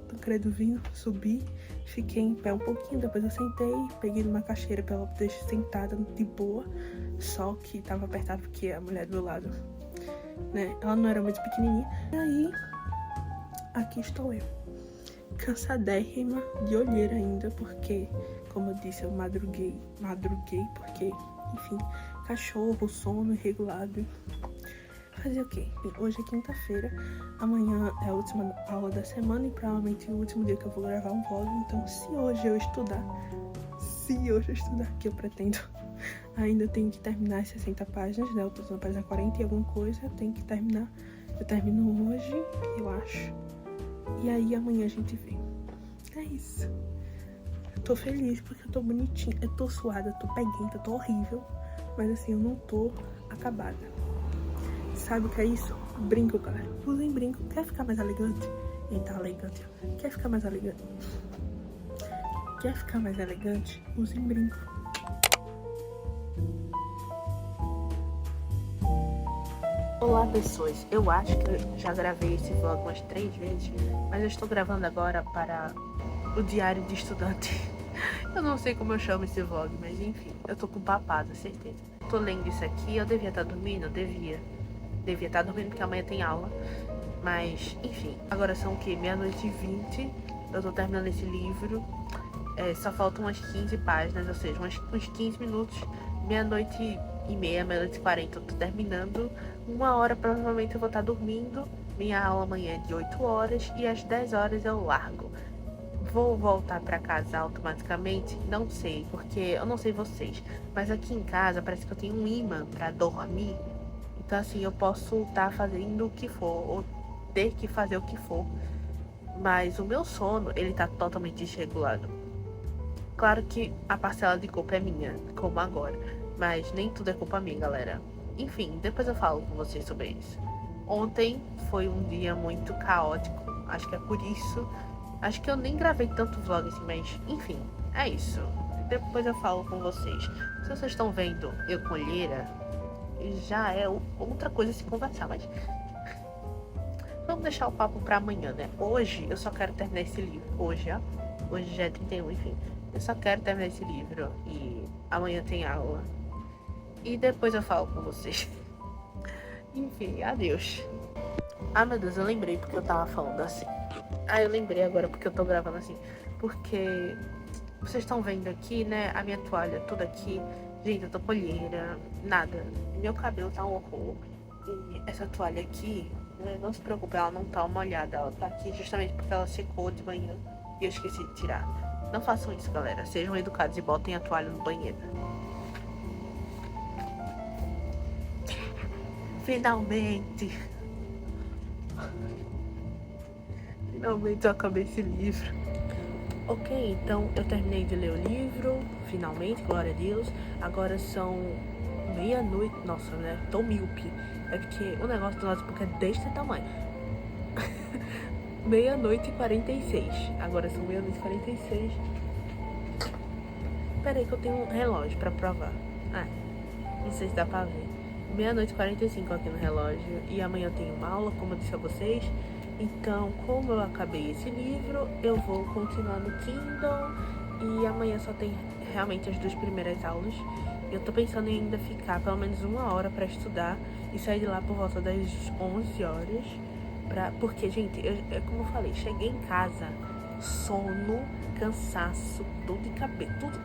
Speaker 1: Tancredo vindo, subi, fiquei em pé um pouquinho, depois eu sentei, peguei numa caixeira pra ela poder sentada de boa, só que tava apertado porque a mulher do lado, né, ela não era muito pequenininha. E aí, aqui estou eu, cansadérrima, de olheira ainda, porque, como eu disse, eu madruguei porque, enfim, cachorro, sono irregulado. Fazer o quê? Hoje é quinta-feira, amanhã é a última aula da semana e provavelmente o último dia que eu vou gravar um vlog. Então, se hoje eu estudar, que eu pretendo, ainda tenho que terminar as 60 páginas, né? Eu tô na página 40 e alguma coisa, eu tenho que terminar. Eu termino hoje, eu acho. E aí amanhã a gente vê. É isso. Eu tô feliz porque eu tô bonitinha, eu tô suada, eu tô peguenta, eu tô horrível. Mas assim, eu não tô acabada. Sabe o que é isso? Brinco, galera. Usem brinco. Quer ficar mais elegante? Eita, elegante. Quer ficar mais elegante? Usem brinco. Olá, pessoas. Eu acho que eu já gravei esse vlog umas 3 vezes, mas eu estou gravando agora para o Diário de Estudante. Eu não sei como eu chamo esse vlog, mas enfim. Eu tô com papada, certeza. Tô lendo isso aqui. Eu devia estar dormindo? Devia estar dormindo porque amanhã tem aula. Mas, enfim, agora são o quê? 00:20. Eu tô terminando esse livro. Só faltam umas 15 páginas, ou seja, uns 15 minutos. 00:30, 00:40 eu tô terminando. 1 hora provavelmente eu vou estar dormindo. Minha aula amanhã é de 8 horas e às 10 horas eu largo. Vou voltar pra casa automaticamente? Não sei, porque eu não sei vocês, mas aqui em casa parece que eu tenho um imã pra dormir. Então, assim, eu posso estar fazendo o que for, ou ter que fazer o que for. Mas o meu sono, ele tá totalmente desregulado. Claro que a parcela de culpa é minha, como agora. Mas nem tudo é culpa minha, galera. Enfim, depois eu falo com vocês sobre isso. Ontem foi um dia muito caótico. Acho que é por isso. Acho que eu nem gravei tanto vlog assim, mas enfim, é isso. Depois eu falo com vocês. Se vocês estão vendo eu com olheira, já é outra coisa a se conversar, mas vamos deixar o papo pra amanhã, né? Hoje eu só quero terminar esse livro. Hoje já é 31, enfim. Eu só quero terminar esse livro e amanhã tem aula. E depois eu falo com vocês. Enfim, adeus. Ah, meu Deus, eu lembrei porque eu tava falando assim. Eu lembrei agora porque eu tô gravando assim. Porque vocês estão vendo aqui, né? A minha toalha toda aqui. Gente, eu tô com olheira, nada. Meu cabelo tá um horror. E essa toalha aqui, né, não se preocupe, ela não tá molhada. Ela tá aqui justamente porque ela secou de manhã e eu esqueci de tirar. Não façam isso, galera. Sejam educados e botem a toalha no banheiro. Finalmente eu acabei esse livro. Ok, então eu terminei de ler o livro, finalmente, glória a Deus. Agora são 00:00. Nossa, né? Tô míope. É porque o negócio do notebook é deste tamanho. 00:46. Agora são 00:46. Pera aí que eu tenho um relógio pra provar. Não sei se dá pra ver. 00:45 aqui no relógio. E amanhã eu tenho uma aula, como eu disse a vocês. Então, como eu acabei esse livro, eu vou continuar no Kindle. E amanhã só tem realmente as 2 primeiras aulas. Eu tô pensando em ainda ficar pelo menos 1 hora pra estudar e sair de lá por volta das 11 horas. Porque, gente, como eu falei, cheguei em casa, sono, cansaço, dor de cabeça, tudo,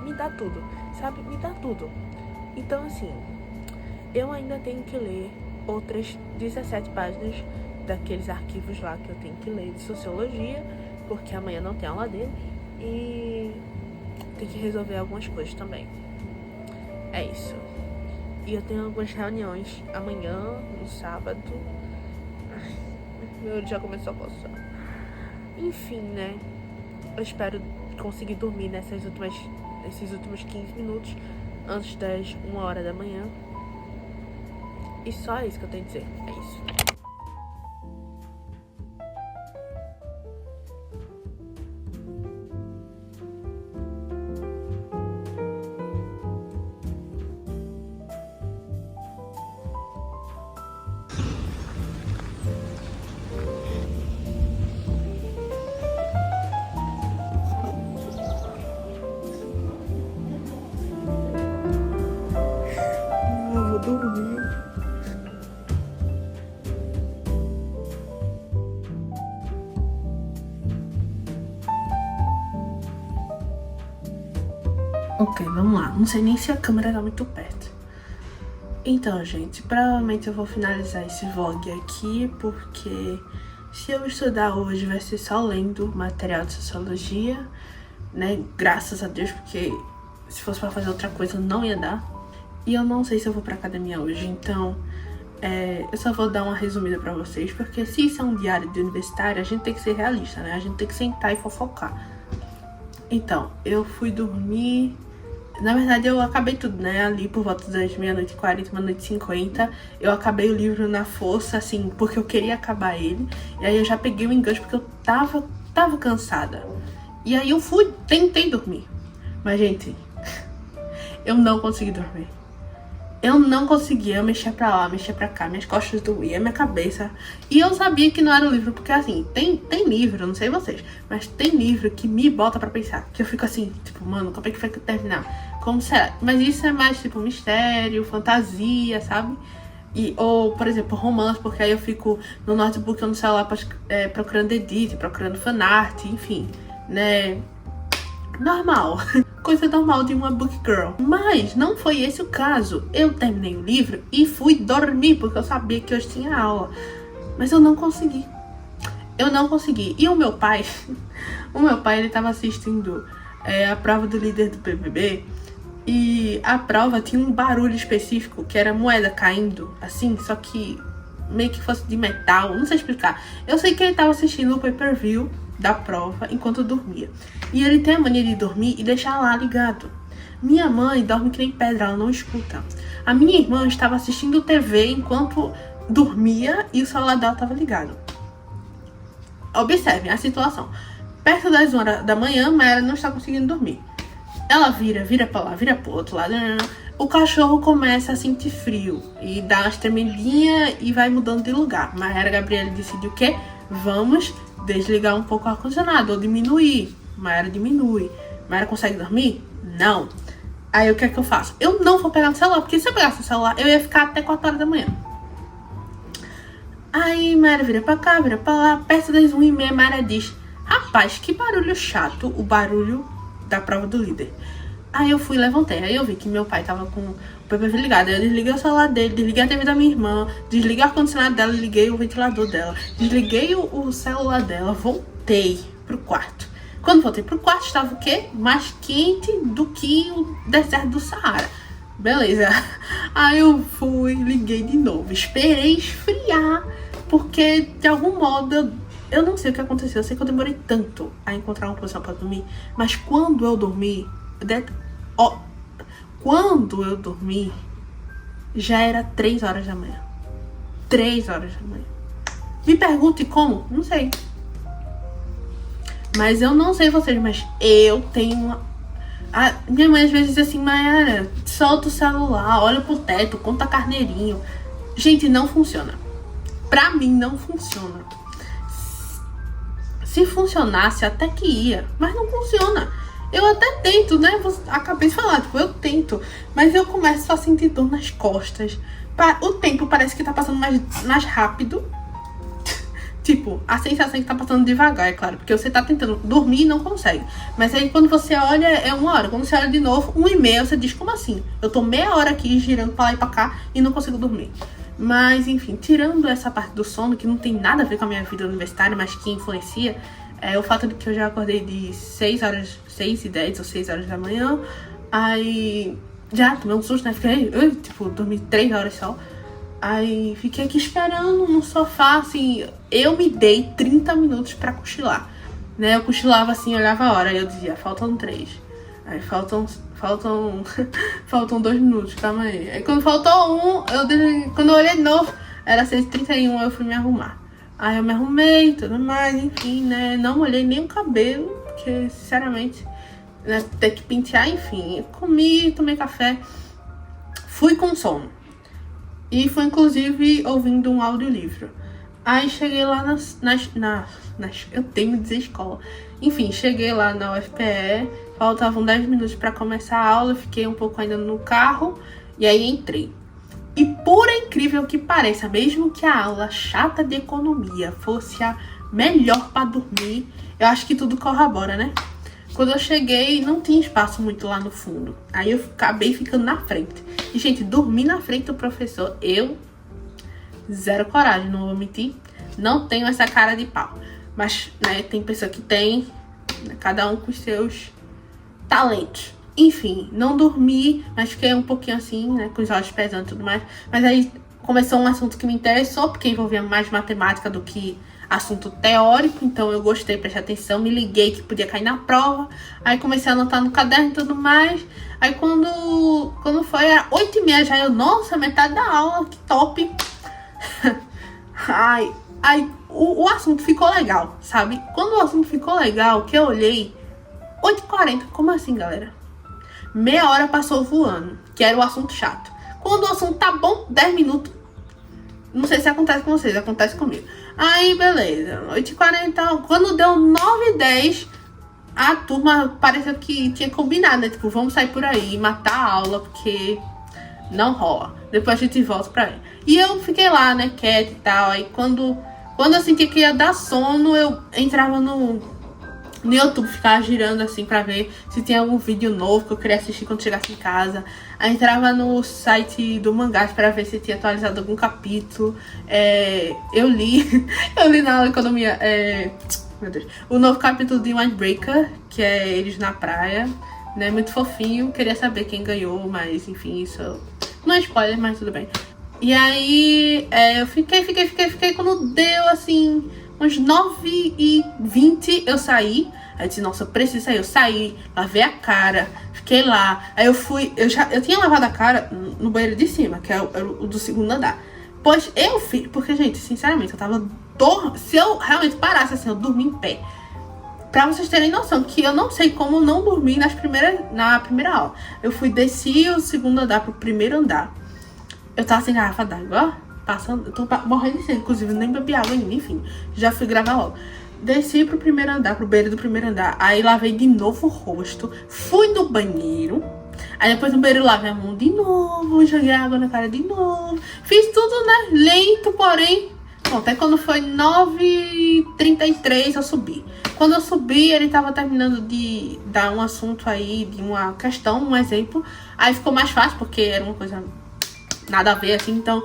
Speaker 1: me dá tudo, sabe? Me dá tudo. Então, assim, eu ainda tenho que ler outras 17 páginas daqueles arquivos lá que eu tenho que ler de sociologia, porque amanhã não tem aula dele, e tem que resolver algumas coisas também. É isso. E eu tenho algumas reuniões amanhã, no sábado. Ai, meu olho já começou a coçar. Enfim, né? Eu espero conseguir dormir nesses últimos 15 minutos antes das 1h da manhã. E só isso que eu tenho a dizer. É isso. Eu vou dormir. Ok, vamos lá. Não sei nem se a câmera tá muito perto. Então, gente, provavelmente eu vou finalizar esse vlog aqui, porque se eu estudar hoje vai ser só lendo material de sociologia, né? Graças a Deus, porque se fosse pra fazer outra coisa não ia dar. E eu não sei se eu vou pra academia hoje, então eu só vou dar uma resumida pra vocês, porque se isso é um diário de universitário, a gente tem que ser realista, né? A gente tem que sentar e fofocar. Então, eu fui dormir... Na verdade, eu acabei tudo, né? Ali por volta das 00h40, 00h50. Eu acabei o livro na força, assim, porque eu queria acabar ele. E aí eu já peguei o enganche porque eu tava cansada. E aí eu tentei dormir. Mas, gente, eu não consegui dormir. Eu não conseguia, eu mexia pra lá, mexia pra cá, minhas costas doíam, minha cabeça. E eu sabia que não era o livro, porque assim, tem livro, não sei vocês, mas tem livro que me bota pra pensar. Que eu fico assim, tipo, mano, como é que vai terminar? Como será? Mas isso é mais tipo mistério, fantasia, sabe? Ou, por exemplo, romance, porque aí eu fico no notebook ou no celular procurando edit, procurando fanart, enfim, né? Normal. Coisa normal de uma book girl. Mas não foi esse o caso. Eu terminei o livro e fui dormir, porque eu sabia que hoje tinha aula. Mas eu não consegui. Eu não consegui. E o meu pai, ele tava assistindo a prova do líder do BBB. E a prova tinha um barulho específico, que era moeda caindo, assim, só que meio que fosse de metal, não sei explicar. Eu sei que ele tava assistindo o pay-per-view da prova enquanto eu dormia. E ele tem a mania de dormir e deixar lá ligado. Minha mãe dorme que nem pedra, ela não escuta. A minha irmã estava assistindo TV enquanto dormia e o celular dela estava ligado. Observem a situação. Perto das 1h da manhã, Mayara não está conseguindo dormir. Ela vira pra lá, vira pro outro lado. O cachorro começa a sentir frio e dá umas tremidinhas e vai mudando de lugar. Mayara Gabriela decidiu o quê? Vamos desligar um pouco o ar-condicionado ou diminuir. Mayara diminui. Mayara consegue dormir? Não. Aí o que é que eu faço? Eu não vou pegar no celular, porque se eu pegasse o celular, eu ia ficar até 4h da manhã. Aí Mayara vira pra cá, vira pra lá. Perto das 1h30, Mayara diz: rapaz, que barulho chato, o barulho da prova do líder. Aí eu fui e levantei. Aí eu vi que meu pai tava com o PPV ligado. Aí eu desliguei o celular dele, desliguei a TV da minha irmã, desliguei o ar-condicionado dela, liguei o ventilador dela, desliguei o celular dela, voltei pro quarto. Quando voltei pro quarto, estava o quê? Mais quente do que o deserto do Saara. Beleza. Aí eu fui, liguei de novo, esperei esfriar, porque de algum modo eu não sei o que aconteceu. Eu sei que eu demorei tanto a encontrar uma posição pra dormir, mas quando eu dormi, já era 3h da manhã. 3h da manhã. Me pergunte como? Não sei. Mas eu não sei vocês, mas eu tenho uma... minha mãe às vezes diz assim: Mayara, solta o celular, olha pro teto, conta carneirinho. Gente, não funciona. Pra mim não funciona. Se funcionasse até que ia, mas não funciona. Eu até tento, né? Acabei de falar, tipo, eu tento, mas eu começo a sentir dor nas costas. O tempo parece que tá passando mais rápido. Tipo, a sensação é que tá passando devagar, é claro, porque você tá tentando dormir e não consegue. Mas aí quando você olha, é 1h. Quando você olha de novo, 1h30, você diz: como assim? Eu tô meia hora aqui girando pra lá e pra cá e não consigo dormir. Mas, enfim, tirando essa parte do sono, que não tem nada a ver com a minha vida universitária, mas que influencia, o fato de que eu já acordei de 6h10 ou 6h da manhã. Aí Já tomei um susto, né? Fiquei, tipo, dormi 3 horas só. Aí fiquei aqui esperando no sofá, assim. Eu me dei 30 minutos pra cochilar, né? Eu cochilava assim, olhava a hora. Aí eu dizia, faltam 3. Aí faltam faltam 2 minutos, calma aí. Aí quando faltou 1, quando eu olhei de novo, era 6h31, eu fui me arrumar. Aí eu me arrumei e tudo mais, enfim, né? Não molhei nem o cabelo, porque, sinceramente, né, ter que pentear, enfim. Eu comi, tomei café, fui com sono. E fui, inclusive, ouvindo um audiolivro. Aí cheguei lá eu tenho que dizer escola. Enfim, cheguei lá na UFPE, faltavam 10 minutos para começar a aula, fiquei um pouco ainda no carro, e aí entrei. E por incrível que pareça, mesmo que a aula chata de economia fosse a melhor para dormir, eu acho que tudo corrobora, né? Quando eu cheguei, não tinha espaço muito lá no fundo. Aí eu acabei ficando na frente. E, gente, dormir na frente do professor, zero coragem, não vou mentir. Não tenho essa cara de pau. Mas, né, tem pessoa que tem, né, cada um com os seus talentos. Enfim, não dormi, mas fiquei um pouquinho assim, né, com os olhos pesando e tudo mais. Mas aí começou um assunto que me interessou, porque envolvia mais matemática do que assunto teórico, então eu gostei, prestei atenção, me liguei que podia cair na prova. Aí comecei a anotar no caderno e tudo mais. Aí quando foi, era 8h30 já, nossa, metade da aula, que top. Aí o assunto ficou legal, sabe? Quando o assunto ficou legal, que eu olhei, 8h40, como assim, galera? Meia hora passou voando, que era o assunto chato. Quando o assunto tá bom, 10 minutos. Não sei se acontece com vocês, acontece comigo. Aí, beleza, 8h40, quando deu 9h10, a turma parecia que tinha combinado, né? Tipo, vamos sair por aí, matar a aula, porque não rola. Depois a gente volta pra aí. E eu fiquei lá, né, quieta e tal. Aí quando eu senti que ia dar sono, eu entrava no YouTube, ficava girando assim pra ver se tinha algum vídeo novo que eu queria assistir quando chegasse em casa. Aí entrava no site do Mangás pra ver se tinha atualizado algum capítulo. Eu li na aula de economia, meu Deus, o novo capítulo de Windbreaker, que é eles na praia, né, muito fofinho. Queria saber quem ganhou, mas enfim, isso não é spoiler, mas tudo bem. E aí eu fiquei, quando deu assim uns 9h20 eu saí. Aí eu disse, nossa, eu preciso sair. Eu saí, lavei a cara, fiquei lá. Aí eu fui, eu tinha lavado a cara no banheiro de cima, que é o do segundo andar. Pois eu fiz, porque, gente, sinceramente, eu tava se eu realmente parasse assim, eu dormi em pé. Pra vocês terem noção, que eu não sei como não dormi na primeira aula. Eu desci o segundo andar pro primeiro andar. Eu tava sem garrafa d'água, ó. Passando, eu tô morrendo de sede, inclusive nem bebi água ainda, enfim, já fui gravar logo. Desci pro primeiro andar, pro banheiro do primeiro andar, aí lavei de novo o rosto, fui no banheiro, aí depois no banheiro lavei a mão de novo, joguei água na cara de novo, fiz tudo, né, lento, porém, bom, até quando foi 9h33 eu subi. Quando eu subi, ele tava terminando de dar um assunto aí, de uma questão, um exemplo, aí ficou mais fácil, porque era uma coisa nada a ver, assim, então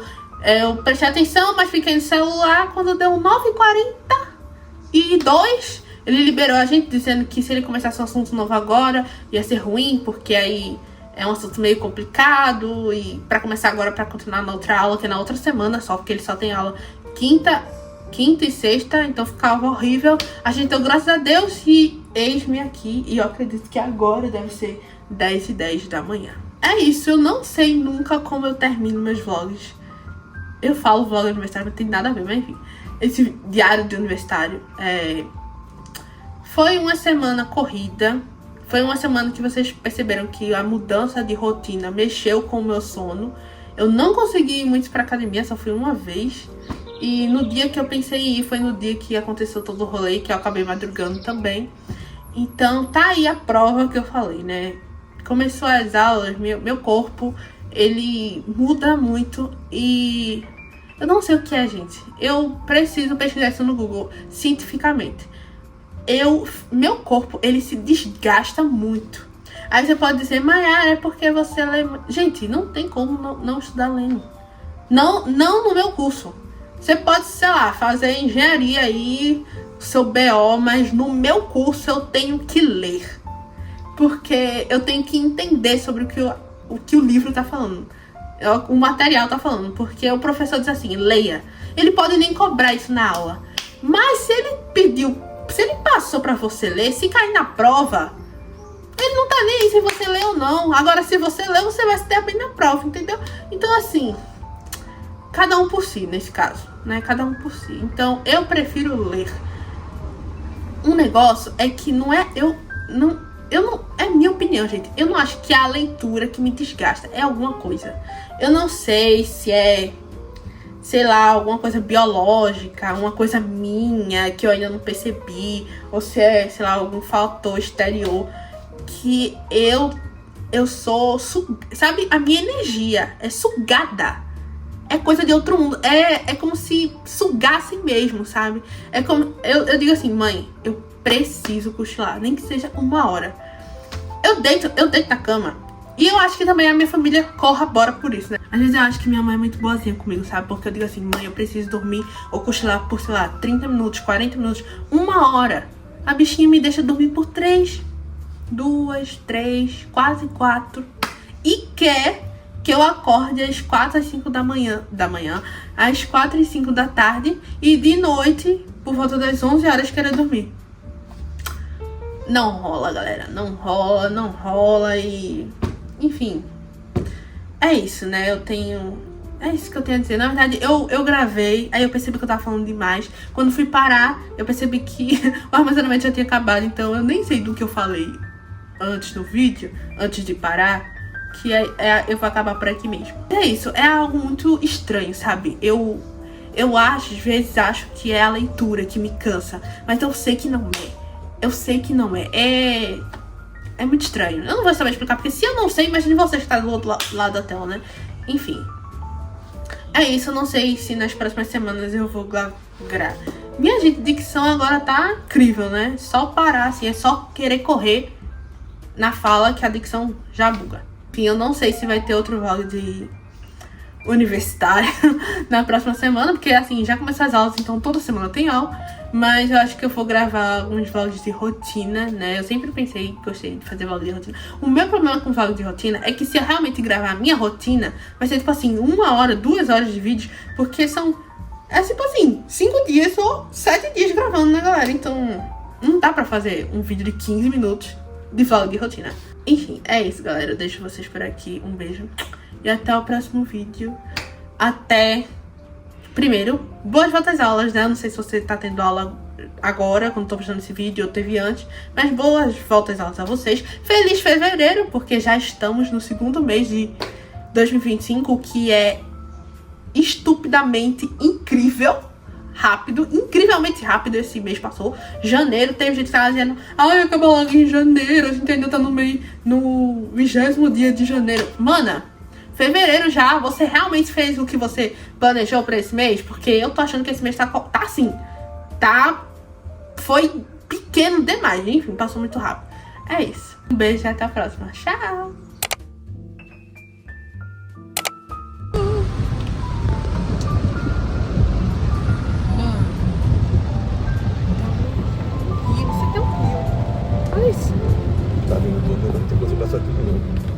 Speaker 1: eu prestei atenção, mas fiquei no celular. Quando deu 9h42, ele liberou a gente, dizendo que se ele começasse um assunto novo agora, ia ser ruim, porque aí é um assunto meio complicado. E pra começar agora, pra continuar na outra aula, que é na outra semana só, porque ele só tem aula quinta e sexta, então ficava horrível. A gente deu graças a Deus e eis-me aqui. E eu acredito que agora deve ser 10h10 da manhã. É isso, eu não sei nunca como eu termino meus vlogs. Eu falo vlog universitário, não tem nada a ver, mas enfim. Esse diário de universitário foi uma semana corrida. Foi uma semana que vocês perceberam que a mudança de rotina mexeu com o meu sono. Eu não consegui ir muito pra academia, só fui uma vez. E no dia que eu pensei em ir, foi no dia que aconteceu todo o rolê, que eu acabei madrugando também. Então tá aí a prova que eu falei, né? Começou as aulas, meu corpo, ele muda muito e eu não sei o que é, gente. Eu preciso pesquisar isso no Google cientificamente. Meu corpo, ele se desgasta muito. Aí você pode dizer, Mayara, é porque você lê... Gente, não tem como não estudar lendo. Não no meu curso. Você pode, sei lá, fazer engenharia aí, seu BO, mas no meu curso eu tenho que ler. Porque eu tenho que entender sobre o que o que o livro tá falando. O material tá falando. Porque o professor diz assim, leia. Ele pode nem cobrar isso na aula. Mas se ele pediu, se ele passou pra você ler, se cair na prova, ele não tá nem aí se você lê ou não. Agora, se você lê, você vai se dar bem na prova, entendeu? Então, assim, cada um por si, nesse caso, né? Cada um por si. Então, eu prefiro ler. Um negócio é que não é... é minha opinião, gente. Eu não acho que é a leitura que me desgasta. É alguma coisa. Eu não sei se é, sei lá, alguma coisa biológica, uma coisa minha que eu ainda não percebi, ou se é, sei lá, algum fator exterior que eu sou, sabe, a minha energia é sugada. É coisa de outro mundo. É como se sugassem mesmo, sabe? É como, eu digo assim, mãe, eu preciso cochilar, nem que seja 1 hora. Eu deito na cama. E eu acho que também a minha família corrobora por isso, né? Às vezes eu acho que minha mãe é muito boazinha comigo, sabe? Porque eu digo assim, mãe, eu preciso dormir ou cochilar por, sei lá, 30 minutos, 40 minutos, 1 hora. A bichinha me deixa dormir por 3, 2, 3, quase 4. E quer que eu acorde às 4 às 5 da manhã, às 4 e 5 da tarde e de noite, por volta das 11 horas, querer dormir. Não rola, galera. Não rola e... Enfim. É isso, né? É isso que eu tenho a dizer. Na verdade, eu gravei, aí eu percebi que eu tava falando demais. Quando fui parar, eu percebi que o armazenamento já tinha acabado. Então eu nem sei do que eu falei antes no vídeo, antes de parar, que eu vou acabar por aqui mesmo. É isso, é algo muito estranho, sabe? Eu às vezes acho que é a leitura que me cansa, mas eu sei que não é. Eu sei que não é. É muito estranho. Eu não vou saber explicar, porque se eu não sei, imagine você que tá do outro lado da tela, né? Enfim. É isso, eu não sei se nas próximas semanas eu vou gravar. Minha gente, dicção agora tá incrível, né? Só parar, assim, é só querer correr na fala que a dicção já buga. Enfim, eu não sei se vai ter outro vlog de universitário na próxima semana, porque assim, já começou as aulas, então toda semana tem aula. Mas eu acho que eu vou gravar alguns vlogs de rotina, né? Eu sempre pensei, gostei de fazer vlog de rotina. O meu problema com vlog de rotina é que se eu realmente gravar a minha rotina, vai ser tipo assim, 1 hora, 2 horas de vídeo, porque é tipo assim, 5 dias ou 7 dias gravando, né, galera? Então não dá pra fazer um vídeo de 15 minutos de vlog de rotina. Enfim, é isso, galera. Eu deixo vocês por aqui. Um beijo. E até o próximo vídeo. Até... Primeiro, boas voltas às aulas, né? Eu não sei se você tá tendo aula agora, quando tô postando esse vídeo, ou teve antes. Mas boas voltas às aulas a vocês. Feliz fevereiro, porque já estamos no 2º mês de 2025, o que é estupidamente incrível. Rápido, incrivelmente rápido. Esse mês passou. Janeiro, tem gente que tá dizendo, ai, acabou logo em janeiro, a gente ainda tá no 20º dia de janeiro. Mana, fevereiro já, você realmente fez o que você planejou pra esse mês? Porque eu tô achando que esse mês tá assim, foi pequeno demais, enfim, passou muito rápido. É isso, um beijo e até a próxima, tchau!
Speaker 2: Tá vindo tudo, não tem coisa pra tudo não.